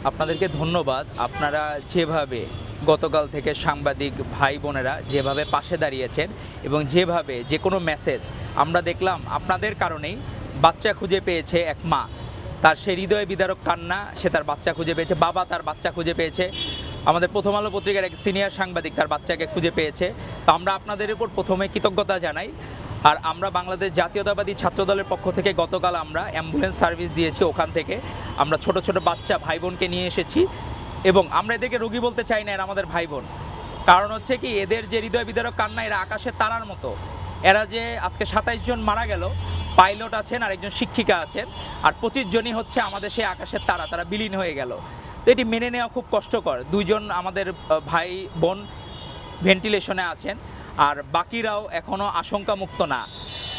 আপনাদেরকে ধন্যবাদ। আপনারা যেভাবে গতকাল থেকে সাংবাদিক ভাই বোনেরা যেভাবে পাশে দাঁড়িয়েছেন এবং যেভাবে যে কোনো মেসেজ আমরা দেখলাম আপনাদের কারণেই বাচ্চা খুঁজে পেয়েছে এক মা। তার সে হৃদয় বিদারক কান্না, সে তার বাচ্চা খুঁজে পেয়েছে, বাবা তার বাচ্চা খুঁজে পেয়েছে, আমাদের প্রথম আলো পত্রিকার এক সিনিয়র সাংবাদিক তার বাচ্চাকে খুঁজে পেয়েছে। তো আমরা আপনাদের উপর প্রথমে কৃতজ্ঞতা জানাই। আর আমরা বাংলাদেশ জাতীয়তাবাদী ছাত্রদলের পক্ষ থেকে গতকাল আমরা অ্যাম্বুলেন্স সার্ভিস দিয়েছি। ওখান থেকে আমরা ছোট ছোট বাচ্চা ভাই বোনকে নিয়ে এসেছি এবং আমরা এদেরকে রোগী বলতে চাই না, এরা আমাদের ভাই বোন। কারণ হচ্ছে কি, এদের যে হৃদয় বিদারক কান্না, এরা আকাশের তারার মতো। এরা যে আজকে ২৭ জন মারা গেল, পাইলট আছেন আর একজন শিক্ষিকা আছেন, আর ২৫ জনই হচ্ছে আমাদের সেই আকাশের তারা, তারা বিলীন হয়ে গেল। তো এটি মেনে নেওয়া খুব কষ্টকর। দুইজন আমাদের ভাই বোন ভেন্টিলেশনে আছেন আর বাকিরাও এখনও আশঙ্কামুক্ত না।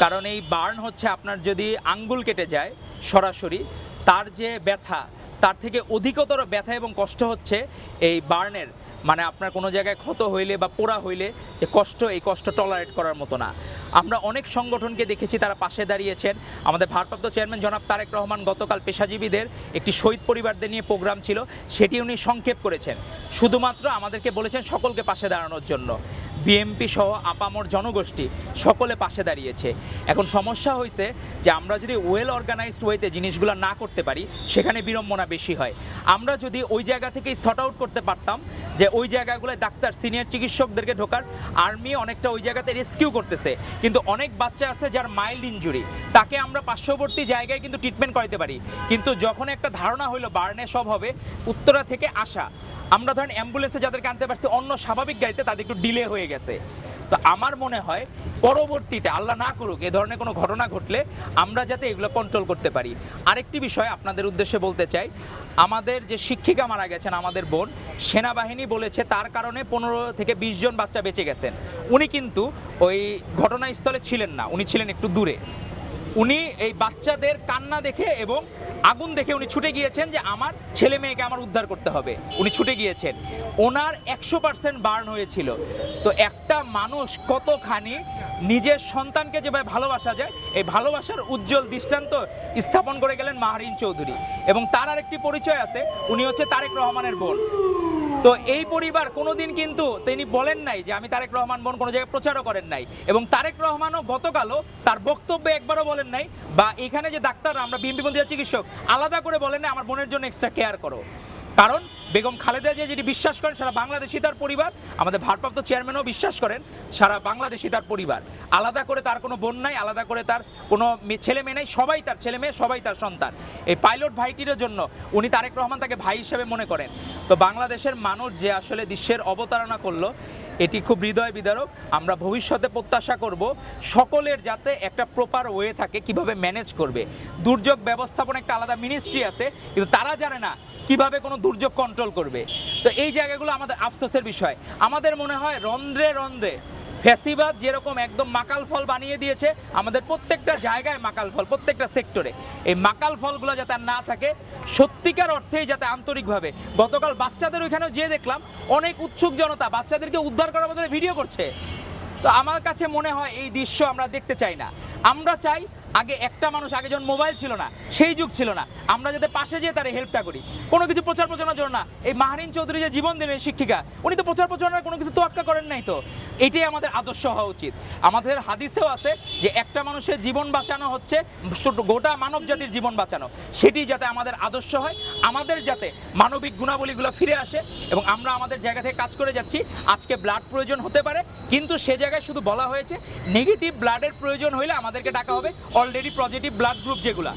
কারণ এই বার্ন হচ্ছে, আপনার যদি আঙ্গুল কেটে যায় সরাসরি, তার যে ব্যথা, তার থেকে অধিকতর ব্যথা এবং কষ্ট হচ্ছে এই বার্নের। মানে আপনার কোনো জায়গায় ক্ষত হইলে বা পোড়া হইলে যে কষ্ট, এই কষ্ট টলারেট করার মতো না। আমরা অনেক সংগঠনকে দেখেছি তারা পাশে দাঁড়িয়েছেন। আমাদের ভারপ্রাপ্ত চেয়ারম্যান জনাব তারেক রহমান গতকাল পেশাজীবীদের একটি শহীদ পরিবারদের নিয়ে প্রোগ্রাম ছিল, সেটি উনি সংক্ষেপ করেছেন। শুধুমাত্র আমাদেরকে বলেছেন সকলকে পাশে দাঁড়ানোর জন্য। বিএমপি সহ আপামর জনগোষ্ঠী সকলে পাশে দাঁড়িয়েছে। এখন সমস্যা হয়েছে যে আমরা যদি ওয়েল অর্গানাইজড ওয়েতে জিনিসগুলো না করতে পারি, সেখানে বিড়ম্বনা বেশি হয়। আমরা যদি ওই জায়গা থেকেই সর্ট আউট করতে পারতাম যে ওই জায়গাগুলোয় ডাক্তার সিনিয়র চিকিৎসকদেরকে ঢোকার, আর্মি অনেকটা ওই জায়গাতে রেস্কিউ করতেছে, কিন্তু অনেক বাচ্চা আছে যার মাইল্ড ইনজুরি, তাকে আমরা পার্শ্ববর্তী জায়গায় কিন্তু ট্রিটমেন্ট করাতে পারি। কিন্তু যখন একটা ধারণা হইলো বার্নে সব হবে, উত্তরা থেকে আসা, আমরা ধরেন অ্যাম্বুলেন্সে যাদেরকে আনতে পারছি, অন্য স্বাভাবিক গাড়িতে তাদের একটু ডিলে হয়ে গেছে। তো আমার মনে হয় পরবর্তীতে আল্লাহ না করুক এ ধরনের কোনো ঘটনা ঘটলে আমরা যাতে এগুলো কন্ট্রোল করতে পারি। আরেকটি বিষয় আপনাদের উদ্দেশ্যে বলতে চাই, আমাদের যে শিক্ষিকা মারা গেছেন, আমাদের বোন, সেনাবাহিনী বলেছে তার কারণে 15 থেকে 20 জন বাচ্চা বেঁচে গেছেন। উনি কিন্তু ওই ঘটনাস্থলে ছিলেন না, উনি ছিলেন একটু দূরে। উনি এই বাচ্চাদের কান্না দেখে এবং আগুন দেখে উনি ছুটে গিয়েছেন যে আমার ছেলে মেয়েকে আমার উদ্ধার করতে হবে। উনি ছুটে গিয়েছেন, ওনার 100% বার্ন হয়েছিল। তো একটা মানুষ কতখানি নিজের সন্তানকে যেভাবে ভালোবাসা যায়, এই ভালোবাসার উজ্জ্বল দৃষ্টান্ত স্থাপন করে গেলেন মাহরিন চৌধুরী। এবং তার আরেকটি পরিচয় আছে, উনি হচ্ছে তারেক রহমানের বোন। তো এই পরিবার কোনোদিন কিন্তু তিনি বলেন নাই যে আমি তারেক রহমান বোন, কোনো জায়গায় প্রচারও করেন নাই। এবং তারেক রহমানও গতকালও তার বক্তব্যে একবারও বলেন নাই, বা এখানে যে ডাক্তার, আমরা বিএনপিপন্থী চিকিৎসক, আলাদা করে বলেন নাই আমার বোনের জন্য এক্সট্রা কেয়ার করো। কারণ বেগম খালেদা জিয়া যেটি বিশ্বাস করেন সারা বাংলাদেশই তার পরিবার, আমাদের ভারপ্রাপ্ত চেয়ারম্যানও বিশ্বাস করেন সারা বাংলাদেশই তার পরিবার। আলাদা করে তার কোনো বোন নাই, আলাদা করে তার কোনো ছেলে মেয়ে নাই, সবাই তার ছেলে মেয়ে, সবাই তার সন্তান। এই পাইলট ভাইটির জন্য উনি তারেক রহমান তাকে ভাই হিসেবে মনে করেন। তো বাংলাদেশের মানুষ যে আসলে দৃশ্যের অবতারণা করলো, এটি খুব হৃদয় বিদারক। আমরা ভবিষ্যতে প্রত্যাশা করব সকলের যাতে একটা প্রপার ওয়ে থাকে কিভাবে ম্যানেজ করবে। দুর্যোগ ব্যবস্থাপনা একটা আলাদা মিনিস্ট্রি আছে, কিন্তু তারা জানে না কিভাবে কোনো দুর্যোগ কন্ট্রোল করবে। তো এই জায়গাগুলো আমাদের আফসোসের বিষয়। আমাদের মনে হয় রন্ধ্রে রন্ধ্রে ফ্যাসিবাদ যেরকম একদম মাকাল ফল বানিয়ে দিয়েছে, আমাদের প্রত্যেকটা জায়গায় মাকাল ফল, প্রত্যেকটা সেক্টরে। এই মাকাল ফলগুলো যাতে আর না থাকে, সত্যিকার অর্থেই যাতে আন্তরিকভাবে। গতকাল বাচ্চাদের ওইখানেও যেয়ে দেখলাম অনেক উৎসুক জনতা বাচ্চাদেরকে উদ্ধার করার বদলে ভিডিও করছে। তো আমার কাছে মনে হয় এই দৃশ্য আমরা দেখতে চাই না। আমরা চাই আগে একটা মানুষ, আগে যখন মোবাইল ছিল না, সেই যুগ ছিল না, আমরা যাতে পাশে যেয়ে তার হেল্পটা করি, কোনো কিছু প্রচার প্রচারণার জন্য না। এই মাহরিন চৌধুরী যে জীবন দিলেন শিক্ষিকা, উনি তো প্রচার প্রচারণার কোনো কিছু তোয়াক্কা করেন নাই। তো এটাই আমাদের আদর্শ হওয়া উচিত। আমাদের হাদিসেও আছে যে একটা মানুষের জীবন বাঁচানো হচ্ছে গোটা মানব জাতির জীবন বাঁচানো। সেটি যাতে আমাদের আদর্শ হয়, আমাদের যাতে মানবিক গুণাবলীগুলো ফিরে আসে এবং আমরা আমাদের জায়গা থেকে কাজ করে যাচ্ছি। আজকে ব্লাড প্রয়োজন হতে পারে, কিন্তু সে জায়গায় শুধু বলা হয়েছে নেগেটিভ ব্লাডের প্রয়োজন হলে আমাদেরকে ডাকা হবে। অলরেডি পজিটিভ ব্লাড গ্রুপ যেগুলো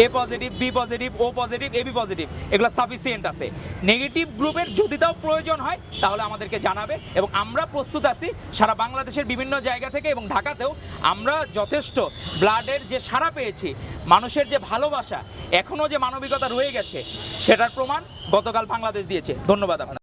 এ পজিটিভ, বি পজিটিভ, ও পজিটিভ, এবি পজিটিভ, এগুলো সাফিসিয়েন্ট আছে। নেগেটিভ গ্রুপের যদি তাও প্রয়োজন হয় তাহলে আমাদেরকে জানাবে এবং আমরা প্রস্তুত আছি সারা বাংলাদেশের বিভিন্ন জায়গা থেকে এবং ঢাকাতেও। আমরা যথেষ্ট ব্লাডের যে সাড়া পেয়েছি, মানুষের যে ভালোবাসা, এখনও যে মানবিকতা রয়ে গেছে, সেটার প্রমাণ গতকাল বাংলাদেশ দিয়েছে। ধন্যবাদ আপনার।